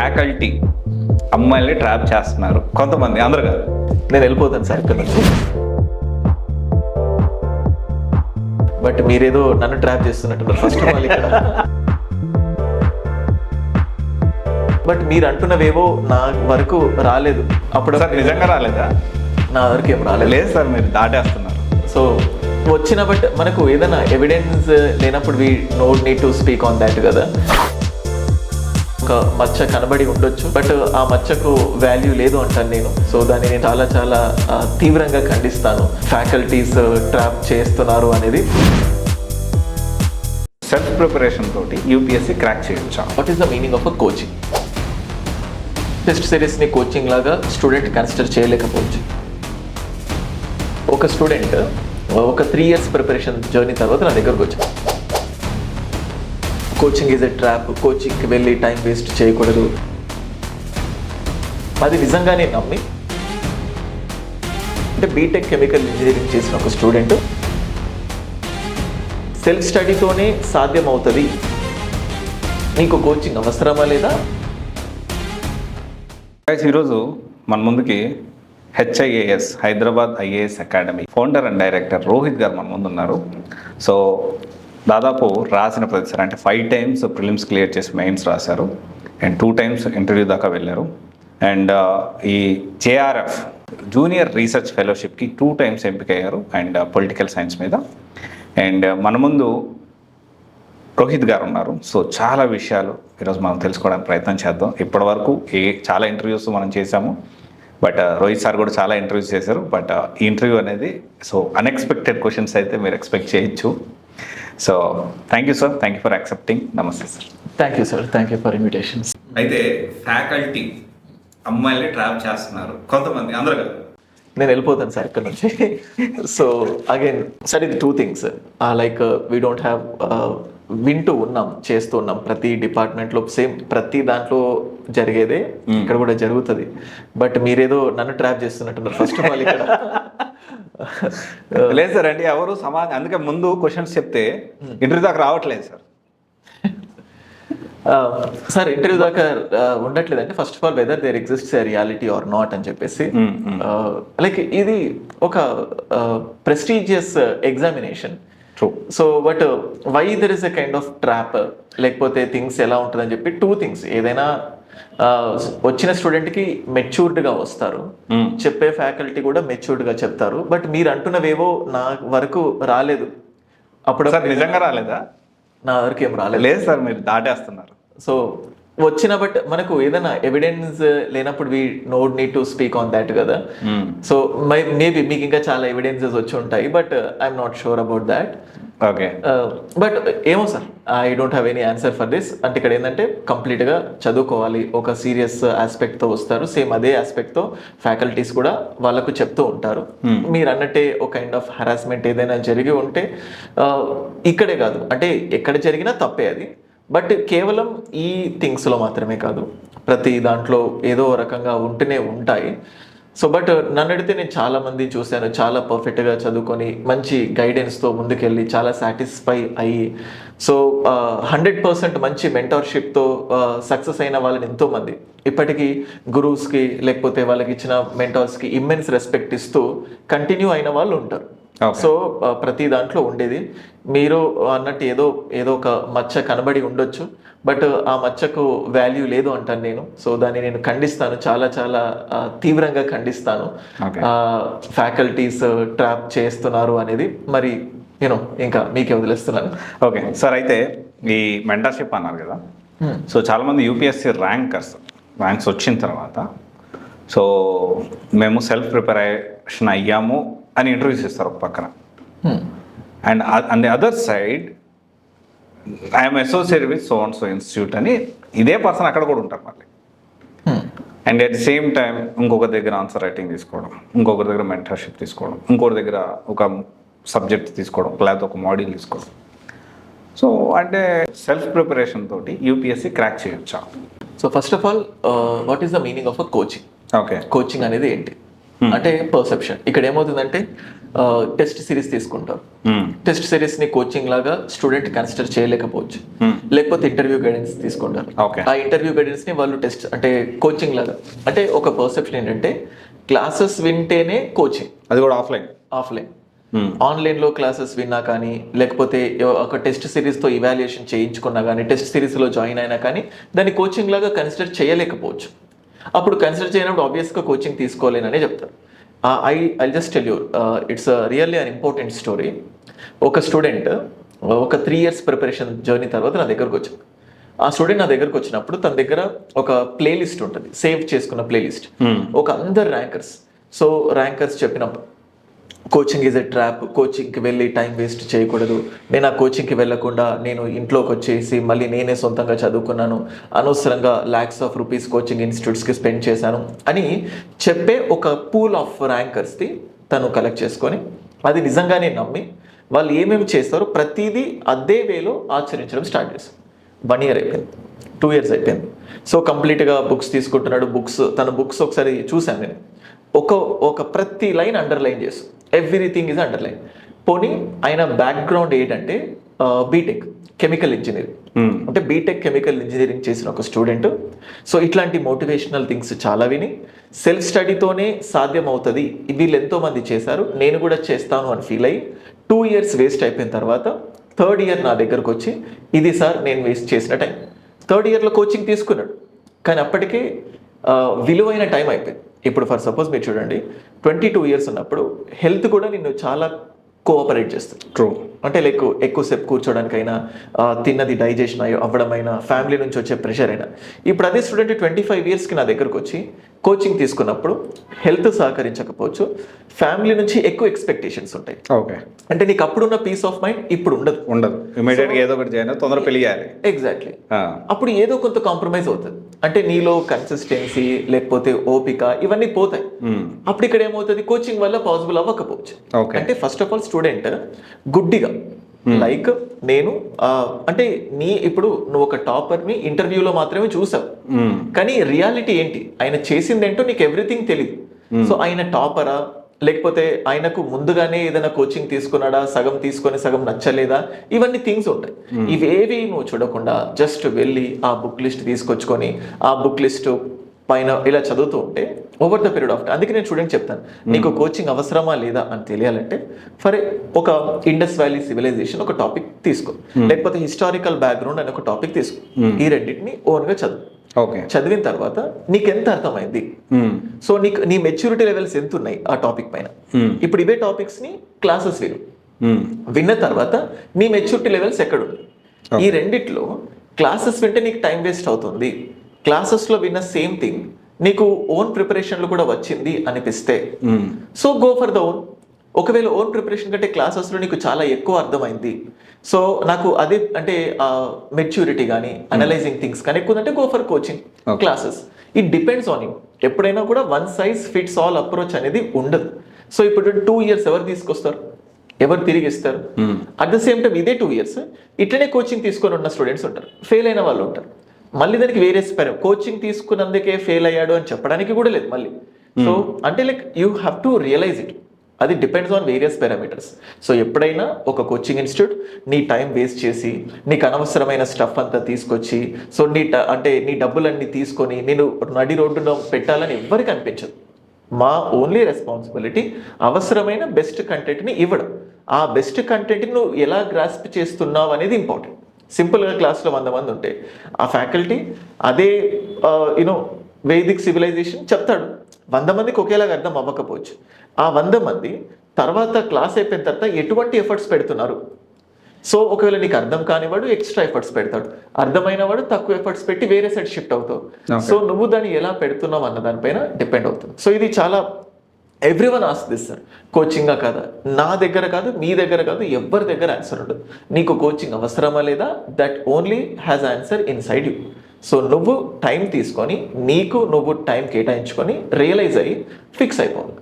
Faculty అమ్మాయిల్ని trap చేస్తున్నారు కొంతమంది, అందరు కాదు. నేను వెళ్ళిపోతాను సార్ ఇక్కడ నుంచి. బట్ మీరేదో నన్ను ట్రాప్ చేస్తున్నట్టున్నారు ఫస్ట్ ఆఫ్ ఆల్ ఇక్కడ. బట్ మీరు అంటున్నవేవో నా వరకు రాలేదు. అప్పుడు సార్ నిజంగా రాలేదా? నా వరకు ఏం రాలేదు. లేదు సార్, మీరు దాటేస్తున్నారు. సో వచ్చిన బట్ మనకు ఏదైనా ఎవిడెన్స్ లేనప్పుడు we not need to speak on that కదా. ఒక మచ్చ కనబడి ఉండొచ్చు, బట్ ఆ మచ్చకు వాల్యూ లేదు అంటాను నేను. సో దాన్ని నేను చాలా చాలా తీవ్రంగా ఖండిస్తాను. ఫ్యాకల్టీస్ ట్రాప్ చేస్తున్నారు అనేది. సెల్ఫ్ ప్రిపరేషన్ తోటి యూపీఎస్సీ క్రాక్ చేయొచ్చా? What is the meaning of a coaching? Test సిరీస్ని కోచింగ్ లాగా స్టూడెంట్ కన్సిడర్ చేయలేకపోవచ్చు. ఒక స్టూడెంట్ ఒక 3 years ప్రిపరేషన్ జర్నీ తర్వాత నా దగ్గరకు వచ్చాను. కోచింగ్ ఈజ్ ఎ ట్రాప్, కోచింగ్కి వెళ్ళి టైం వేస్ట్ చేయకూడదు. అది నిజంగానే నమ్మి అంటే బీటెక్ కెమికల్ ఇంజనీరింగ్ చేసిన ఒక స్టూడెంట్ సెల్ఫ్ స్టడీతోనే సాధ్యం అవుతుంది, నీకు కోచింగ్ అవసరమా లేదా? ఈరోజు మన ముందుకి HIAS Hyderabad IAS academy founder and director Rohit గారు మన ముందు ఉన్నారు. సో దాదాపు రాసిన ప్రతిసారి అంటే 5 times ప్రిలిమ్స్ క్లియర్ చేసి మెయిన్స్ రాశారు అండ్ 2 times ఇంటర్వ్యూ దాకా వెళ్ళారు. అండ్ ఈ JRF జూనియర్ రీసెర్చ్ ఫెలోషిప్కి 2 times ఎంపిక అయ్యారు అండ్ పొలిటికల్ సైన్స్ మీద. అండ్ మన ముందు రోహిత్ గారు ఉన్నారు. సో చాలా విషయాలు ఈరోజు మనం తెలుసుకోవడానికి ప్రయత్నం చేద్దాం. ఇప్పటి వరకు చాలా ఇంటర్వ్యూస్ మనం చేశాము, బట్ రోహిత్ సార్ కూడా చాలా ఇంటర్వ్యూస్ చేశారు. బట్ ఈ ఇంటర్వ్యూ అనేది సో అన్ఎక్స్పెక్టెడ్ క్వశ్చన్స్ అయితే మీరు ఎక్స్పెక్ట్ చేయొచ్చు. So thank you sir, thank you for accepting. నమస్తే sir. Thank you sir, thank you for invitations. అయితే ఫ్యాకల్టీ అమ్మాయిల్ని ట్రాప్ చేస్తున్నారు కొంతమంది, అందరు కాదు. నేను వెళ్ళిపోతాను సార్ ఇక్కడ నుంచి. సో అగైన్ సార్ ఇది 2 things. Like we don't have వింటూ ఉన్నాం, చేస్తూ ఉన్నాం. ప్రతి డిపార్ట్మెంట్లో సేమ్, ప్రతి దాంట్లో జరిగేదే ఇక్కడ కూడా జరుగుతుంది. బట్ మీరేదో నన్ను ట్రాప్ చేస్తున్నట్టున్నారు ఫస్ట్ ఆఫ్ ఆల్ ఇక్కడ. లేదు సార్, అంటే ఎవరు సమాధానం, అందుకే ముందు క్వశ్చన్స్ చెప్తే ఇంటర్వ్యూ దాకా రావట్లేదు సార్. సార్ ఇంటర్వ్యూ దాకా ఉండట్లేదు అంటే first of all whether there exists a reality or not అని చెప్పేసి. లైక్ ఇది ఒక prestigious examination. So but why there is a kind of trap, లేకపోతే థింగ్స్ ఎలా ఉంటుందని చెప్పి 2 things. ఏదైనా వచ్చిన స్టూడెంట్కి మెచ్యూర్డ్గా వస్తారు, చెప్పే ఫ్యాకల్టీ కూడా మెచ్యూర్డ్గా చెప్తారు. బట్ మీరు అంటున్నవేవో నా వరకు రాలేదు. అప్పుడు నిజంగా రాలేదా? నా వరకు ఏం రాలేదు. లేదు సార్, మీరు దాటేస్తున్నారు. సో వచ్చిన బట్ మనకు ఏదైనా ఎవిడెన్స్ లేనప్పుడు we not need to speak on that కదా. సో మేబీ మీకు ఇంకా చాలా ఎవిడెన్సెస్ వచ్చి ఉంటాయి, but I'm not sure about that. Okay, but ఏమో sir, I don't have any answer for this. అంటే ఇక్కడ ఏంటంటే కంప్లీట్గా చదువుకోవాలి, ఒక సీరియస్ ఆస్పెక్ట్తో వస్తారు. సేమ్ అదే ఆస్పెక్ట్తో ఫ్యాకల్టీస్ కూడా వాళ్ళకు చెప్తూ ఉంటారు. మీరు అన్నట్టే ఒక కైండ్ ఆఫ్ హరాస్మెంట్ ఏదైనా జరిగి ఉంటే ఇక్కడే కాదు, అంటే ఎక్కడ జరిగినా తప్పే అది. బట్ కేవలం ఈ థింగ్స్లో మాత్రమే కాదు, ప్రతి దాంట్లో ఏదో రకంగా ఉంటూనే ఉంటాయి. సో బట్ నన్ను అడిగితే నేను చాలా మంది చూశాను, చాలా పర్ఫెక్ట్గా చదువుకొని మంచి గైడెన్స్తో ముందుకెళ్ళి చాలా సాటిస్ఫై అయ్యి, సో 100% మంచి మెంటర్షిప్తో సక్సెస్ అయిన వాళ్ళని ఎంతోమంది ఇప్పటికీ గురూస్కి లేకపోతే వాళ్ళకి ఇచ్చిన మెంటర్స్కి ఇమ్మెన్స్ రెస్పెక్ట్ ఇస్తూ కంటిన్యూ అయిన వాళ్ళు ఉంటారు. సో ప్రతి దాంట్లో ఉండేది. మీరు అన్నట్టు ఏదో ఒక మచ్చ కనబడి ఉండొచ్చు, బట్ ఆ మచ్చకు వాల్యూ లేదు అంటాను నేను. సో దాన్ని నేను ఖండిస్తాను, చాలా చాలా తీవ్రంగా ఖండిస్తాను. ఫ్యాకల్టీస్ ట్రాప్ చేస్తున్నారు అనేది మరి ఇంకా మీకే వదిలేస్తున్నాను. ఓకే సార్, అయితే ఈ మెంటర్షిప్ అన్నారు కదా. సో చాలామంది యూపీఎస్సీ ర్యాంక్స్ వచ్చిన తర్వాత సో మేము సెల్ఫ్ ప్రిపరేషన్ అయ్యాము అని ఇంటర్వ్యూస్ ఇస్తారు ఒక పక్కన. And on the other side I'm associated with so and so institute అని ఇదే పర్సన్ అక్కడ కూడా ఉంటారు మళ్ళీ. And at the same time ఇంకొకరి దగ్గర ఆన్సర్ రైటింగ్ తీసుకోవడం, ఇంకొకరి దగ్గర మెంటర్షిప్ తీసుకోవడం, ఇంకొకరి దగ్గర ఒక సబ్జెక్ట్ తీసుకోవడం, లేకపోతే ఒక మాడ్యూల్ తీసుకోవడం. సో అంటే సెల్ఫ్ ప్రిపరేషన్ తోటి యూపీఎస్సీ క్రాక్ చేయొచ్చా? So first of all what is the meaning of a coaching? Okay, coaching అనేది ఏంటి? అంటే పర్సెప్షన్. ఇక్కడ ఏమవుతుందంటే టెస్ట్ సిరీస్ తీసుకుంటారు. టెస్ట్ సిరీస్ ని కోచింగ్ లాగా స్టూడెంట్ కన్సిడర్ చేయలేకపోవచ్చు. లేకపోతే ఇంటర్వ్యూ గైడెన్స్ తీసుకుంటారు. Okay. ఆ ఇంటర్వ్యూ గైడెన్స్ ని వాళ్ళు టెస్ట్ అంటే కోచింగ్ లాగా, అంటే ఒక పర్సెప్షన్ ఏంటంటే క్లాసెస్ వింటేనే కోచింగ్, అది కూడా ఆఫ్లైన్. ఆఫ్లైన్. ఆన్లైన్లో క్లాసెస్ విన్నా కానీ, లేకపోతే ఒక టెస్ట్ సిరీస్తో ఇవాల్యుయేషన్ చేయించుకున్నా కానీ, టెస్ట్ సిరీస్లో జాయిన్ అయినా కానీ దాన్ని కోచింగ్ లాగా కన్సిడర్ చేయలేకపోవచ్చు. అప్పుడు కన్సిడర్ చేయనప్పుడు ఆబ్వియస్గా కోచింగ్ తీసుకోలేనని చెప్తారు. I just tell you, it's really an important story. ఒక స్టూడెంట్ ఒక 3 years ప్రిపరేషన్ జర్నీ తర్వాత నా దగ్గరకు వచ్చాడు. ఆ స్టూడెంట్ నా దగ్గరకు వచ్చినప్పుడు తన దగ్గర ఒక ప్లేలిస్ట్ ఉంటుంది, సేవ్ చేసుకున్న ప్లేలిస్ట్. ఒక అందరు ర్యాంకర్స్, సో ర్యాంకర్స్ చెప్పినప్పుడు కోచింగ్ ఈజ్ ఎ ట్రాప్, కోచింగ్కి వెళ్ళి టైం వేస్ట్ చేయకూడదు, నేను ఆ కోచింగ్కి వెళ్ళకుండా నేను ఇంట్లోకి వచ్చేసి మళ్ళీ నేనే సొంతంగా చదువుకున్నాను, అనవసరంగా lakhs of rupees కోచింగ్ ఇన్స్టిట్యూట్స్కి స్పెండ్ చేశాను అని చెప్పే ఒక పూల్ ఆఫ్ ర్యాంకర్స్ది తను కలెక్ట్ చేసుకొని, అది నిజంగానే నమ్మి వాళ్ళు ఏమేమి చేస్తారో ప్రతిదీ అదే వేలో ఆచరించడం స్టార్ట్ చేశారు. 1 year అయిపోయింది, 2 years అయిపోయింది. సో కంప్లీట్గా బుక్స్ తీసుకుంటున్నాడు. తన బుక్స్ ఒకసారి చూశాను నేను. ఒక ప్రతి లైన్ అండర్లైన్ చేస్తాను, ఎవ్రీథింగ్ ఈజ్ అండర్లైన్. పోనీ ఆయన బ్యాక్గ్రౌండ్ ఏంటంటే బీటెక్ కెమికల్ ఇంజనీరింగ్, అంటే బీటెక్ కెమికల్ ఇంజనీరింగ్ చేసిన ఒక స్టూడెంట్. సో ఇట్లాంటి మోటివేషనల్ థింగ్స్ చాలా విని సెల్ఫ్ స్టడీతోనే సాధ్యం అవుతుంది, వీళ్ళు ఎంతోమంది చేశారు, నేను కూడా చేస్తాను అని ఫీల్ అయ్యి 2 years వేస్ట్ అయిపోయిన తర్వాత 3rd year నా దగ్గరకు వచ్చి, ఇది సార్ నేను వేస్ట్ చేసిన టైం. 3rd yearలో కోచింగ్ తీసుకున్నాడు, కానీ అప్పటికే విలువైన టైం అయిపోయింది. ఇప్పుడు ఫర్ సపోజ్ మీరు చూడండి, 22 years ఉన్నప్పుడు హెల్త్ కూడా నిన్ను చాలా కోఆపరేట్ చేస్తుంది. ట్రూ. అంటే ఎక్కువసేపు కూర్చోడానికైనా, తిన్నది డైజెషన్ అవ్వడమైనా, ఫ్యామిలీ నుంచి వచ్చే ప్రెషర్ అయినా. ఇప్పుడు అదే స్టూడెంట్ 25 yearsకి నా దగ్గరకు వచ్చి కోచింగ్ తీసుకున్నప్పుడు హెల్త్ సహకరించకపోవచ్చు, ఫ్యామిలీ నుంచి ఎక్కువ ఎక్స్పెక్టేషన్స్ ఉంటాయి. ఓకే. అంటే నీకు అప్పుడున్న పీస్ ఆఫ్ మైండ్ ఇప్పుడు ఉండదు. ఇమీడియట్గా ఏదో ఒకటి చేయాలి, తొందర పెళ్లి చేయాలి. ఎగ్జాక్ట్లీ. అప్పుడు ఏదో కొంత కాంప్రమైజ్ అవుతుంది. అంటే నీలో కన్సిస్టెన్సీ లేకపోతే ఓపిక ఇవన్నీ పోతాయి. అప్పుడు ఇక్కడ ఏమవుతుంది, కోచింగ్ వల్ల పాసిబుల్ అవ్వకపోవచ్చు. అంటే ఫస్ట్ ఆఫ్ ఆల్ స్టూడెంట్ గుడ్డిగా లైక్ నేను అంటే ఇప్పుడు నువ్వు ఒక టాపర్ని ఇంటర్వ్యూలో మాత్రమే చూసావు, కానీ రియాలిటీ ఏంటి, ఆయన చేసింది ఏంటో నీకు ఎవ్రీథింగ్ తెలియదు. సో ఆయన టాపరా, లేకపోతే ఆయనకు ముందుగానే ఏదైనా కోచింగ్ తీసుకున్నాడా, సగం తీసుకొని సగం నచ్చలేదా, ఇవన్నీ థింగ్స్ ఉంటాయి. ఇవేవి నువ్వు చూడకుండా జస్ట్ వెళ్ళి ఆ బుక్ లిస్ట్ తీసుకొచ్చుకొని ఆ బుక్ లిస్ట్ పైన ఇలా చదువుతూ ఉంటే over the period of time, అందుకే నేను స్టూడెంట్ చెప్తాను, నీకు కోచింగ్ అవసరమా లేదా అని తెలియాలంటే ఒక ఇండస్ వ్యాలీ సివిలైజేషన్ ఒక టాపిక్ తీసుకో, లేకపోతే హిస్టారికల్ బ్యాక్గ్రౌండ్ అనే ఒక టాపిక్ తీసుకో. ఈ రెండింటిని ఓన్గా చదువు. చదివిన తర్వాత నీకు ఎంత అర్థమైంది, సో నీ మెచ్యూరిటీ లెవెల్స్ ఎంత ఉన్నాయి ఆ టాపిక్ పైన. ఇప్పుడు ఇవే టాపిక్స్ ని క్లాసెస్ విన్న తర్వాత నీ మెచ్యూరిటీ లెవెల్స్ ఎక్కడుంది. ఈ రెండిట్లో క్లాసెస్ వింటే నీకు టైం వేస్ట్ అవుతుంది, క్లాసెస్లో విన్న సేమ్ థింగ్ నీకు ఓన్ ప్రిపరేషన్లో కూడా వచ్చింది అనిపిస్తే so go for the own. ఒకవేళ ఓన్ ప్రిపరేషన్ కంటే క్లాసెస్లో నీకు చాలా ఎక్కువ అర్థమైంది, సో నాకు అదే అంటే మెచ్యూరిటీ కానీ అనలైజింగ్ థింగ్స్ కానీ ఎక్కువ అంటే go for coaching classes. It depends on you. ఎప్పుడైనా కూడా one size fits all approach అనేది ఉండదు. సో ఇప్పుడు 2 years ఎవరు తీసుకొస్తారు, ఎవరు తిరిగి ఇస్తారు? అట్ ద సేమ్ టైం ఇదే 2 years ఇట్లనే కోచింగ్ తీసుకొని ఉన్న స్టూడెంట్స్ ఉంటారు, ఫెయిల్ అయిన వాళ్ళు ఉంటారు. మళ్ళీ దానికి వేరే కోచింగ్ తీసుకున్నందుకే ఫెయిల్ అయ్యాడు అని చెప్పడానికి కూడా లేదు మళ్ళీ. సో అంటే like you have to realise it, అది depends on various parameters. So ఎప్పుడైనా ఒక కోచింగ్ ఇన్స్టిట్యూట్ నీ టైం వేస్ట్ చేసి నీకు అనవసరమైన స్టఫ్ అంతా తీసుకొచ్చి సో నీ డబ్బులన్నీ తీసుకొని నేను నడి రోడ్డులో పెట్టాలని ఎవ్వరికి అనిపించదు. మా ఓన్లీ రెస్పాన్సిబిలిటీ అవసరమైన బెస్ట్ కంటెంట్ని ఇవ్వడం. ఆ బెస్ట్ కంటెంట్ని నువ్వు ఎలా గ్రాస్ప్ చేస్తున్నావు అనేది ఇంపార్టెంట్. సింపుల్గా క్లాస్లో 100 మంది ఉంటే ఆ ఫ్యాకల్టీ అదే వేదిక్ సివిలైజేషన్ చెప్తాడు, 100 మందికి ఒకేలాగా అర్థం అవ్వకపోవచ్చు. ఆ 100 మంది తర్వాత క్లాస్ అయిపోయిన తర్వాత ఎటువంటి ఎఫర్ట్స్ పెడుతున్నారు. సో ఒకవేళ నీకు అర్థం కానివాడు ఎక్స్ట్రా ఎఫర్ట్స్ పెడతాడు, అర్థమైన వాడు తక్కువ ఎఫర్ట్స్ పెట్టి వేరే సైడ్ షిఫ్ట్ అవుతావు. సో నువ్వు దాన్ని ఎలా పెడుతున్నావు అన్న దానిపైన డిపెండ్ అవుతుంది. సో ఇది చాలా ఎవ్రీవన్ ఆస్క్ దిస్ సార్, కోచింగా కాదా, నా దగ్గర కాదు, మీ దగ్గర కాదు, ఎవరి దగ్గర ఆన్సర్ ఉండదు. నీకు కోచింగ్ అవసరమా లేదా, that only has answer inside you. So నువ్వు టైం తీసుకొని నీకు నువ్వు టైం కేటాయించుకొని రియలైజ్ అయ్యి ఫిక్స్ అయిపోవాలి.